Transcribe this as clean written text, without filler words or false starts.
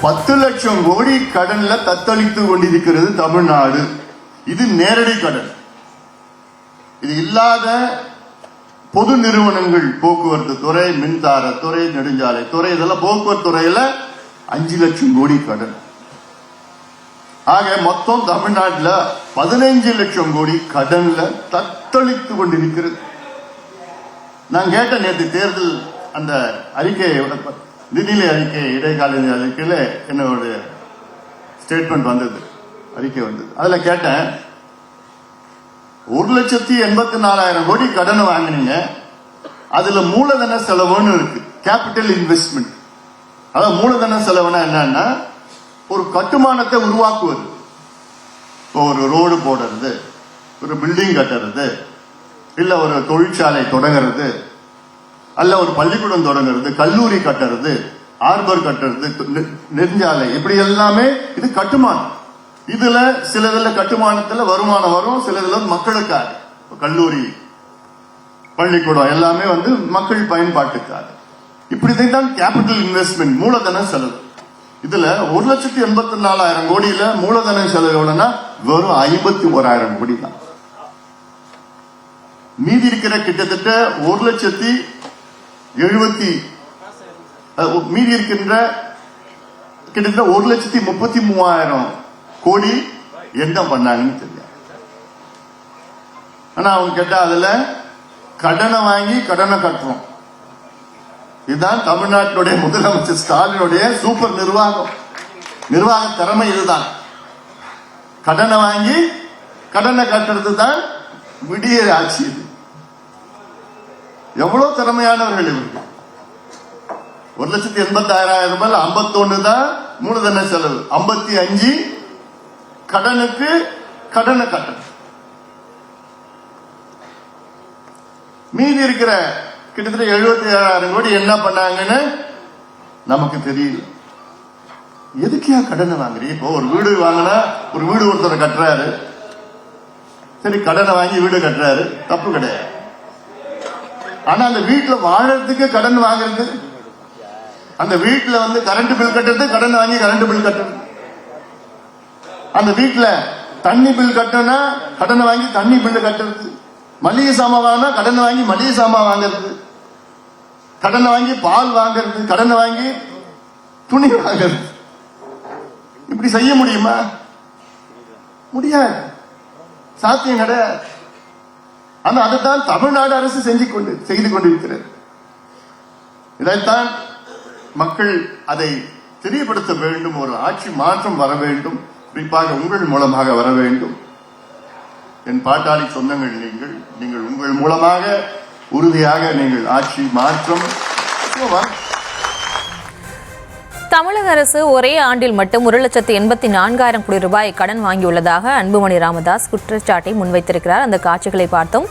10 லட்சம் கோடி கடன்ல தத்தளித்து கொண்டிருக்கிறது தமிழ்நாடு. இது நேரடி கடன். இது இல்லாத பொது நிறுவனங்கள், போக்குவரத்து துறை, மின்சாரத்துறை, நெடுஞ்சாலை துறை, இதெல்லாம் போக்குவரத்து துறையில 5 லட்சம் கோடி கடன். ஆக மொத்தம் தமிழ்நாட்டில் 15 லட்சம் கோடி கடன்ல தத்தளித்து கொண்டிருக்கிறது. நான் கேட்ட நேற்று தேர்தல் அந்த அறிக்கையை, நிதிநிலை அறிக்கை, இடைக்கால அறிக்கையில என்னோட ஸ்டேட்மெண்ட் வந்தது, அறிக்கை வந்தது. அதுல கேட்டேன், 1,84,000 கோடி கடன் வாங்கினீங்க, அதுல மூலதன செலவுன்னு இருக்கு, கேபிட்டல் இன்வெஸ்ட்மெண்ட். அதாவது மூலதன செலவுனா என்னன்னா, ஒரு கட்டுமானத்தை உருவாக்குவது, ஒரு ரோடு போடுறது, ஒரு பில்டிங் கட்டுறது, இல்ல ஒரு தொழிற்சாலை தொடங்குறது, அல்ல ஒரு பள்ளிக்கூடம் தொடங்குறது, கல்லூரி கட்டுறது, ஆர்பர் கட்டுறது, நெடுஞ்சாலை, இப்படி எல்லாமே இது கட்டுமானம். இதுல சிலதுல கட்டுமானத்துல வருமானம் வரும், சிலதுல மக்களுக்காக, கல்லூரி, பள்ளிக்கூடம் எல்லாமே மக்கள் பயன்பாட்டுக்காக. இப்படிதான் கேபிட்டல் இன்வெஸ்ட்மெண்ட், மூலதன செலவு. இதுல 1,84,000 கோடியில மூலதன செலவு எவ்வளவுனா வெறும் 51,000 கோடி தான். மீதி இருக்கிற கிட்டத்தட்ட 1,70,000 மீதி இருக்கின்ற கிட்டத்தட்ட 1,33,000 கோடி என்ன பண்ணாங்கன்னு தெரியாது. ஆனா அவங்க கேட்டா அதுல கடனை வாங்கி கடனை கட்டுறோம். இதுதான் தமிழ்நாட்டினுடைய முதலமைச்சர் ஸ்டாலினுடைய சூப்பர் நிர்வாகம், நிர்வாக திறமை இதுதான். கடனை வாங்கி கடனை கட்டுறது தான் விடிய ஆட்சி. இது எவ்வளவு திறமையானவர்கள் இவர்கள். 1,86,000 ரூபாய் 51 தான் மூலதன செலவு, 55 கடனுக்கு கடனை கட்டணும். மீதி இருக்கிற கிட்டத்தட்ட 77,000 கோடி என்ன பண்ணாங்கன்னு நமக்கு தெரியல. எதுக்கா கடனை வாங்குறீங்க? இப்போ ஒரு வீடு வாங்கினா, ஒரு வீடு ஒருத்தர் கட்டுறாரு, சரி கடனை வாங்கி வீடு கட்டுறாரு, தப்பு கிடையாது. ஆனா அந்த வீட்டுல வாழறதுக்கு கடன் வாங்குறது, அந்த வீட்டுல கரண்ட் பில் கட்டுறது, கடன் வாங்கி கரண்ட் பில் கட்டுறது, அந்த வீட்டுல தண்ணி பில் கட்டணும்னா கடனை வாங்கி தண்ணி பில் கட்டுறது, மளிகை சாமான் வாங்கினா கடனை வாங்கி மளிகை சாமான் வாங்குறது, கடனை வாங்கி பால் வாங்குறது, கடனை வாங்கி துணி வாங்குறது. இப்படி செய்ய முடியுமா? முடியாது, சாத்தியம் கிடையாது. ஆனா அதைத்தான் தமிழ்நாடு அரசு செய்து கொண்டிருக்கிறது. இதைத்தான் மக்கள் அதை தெரியப்படுத்த வேண்டும். ஒரு ஆட்சி மாற்றம் வர வேண்டும், குறிப்பாக உங்கள் மூலமாக வர வேண்டும். என் பாட்டாளி சொந்தங்கள், நீங்கள் உங்கள் மூலமாக உறுதியாக நீங்கள் ஆட்சி மாற்றம். தமிழக அரசு ஒரே ஆண்டில் மட்டும் 1,84,000 கோடி ரூபாய் கடன் வாங்கியுள்ளதாக அன்புமணி ராமதாஸ் குற்றச்சாட்டை முன்வைத்திருக்கிறார். அந்த காட்சிகளை பார்த்தோம்.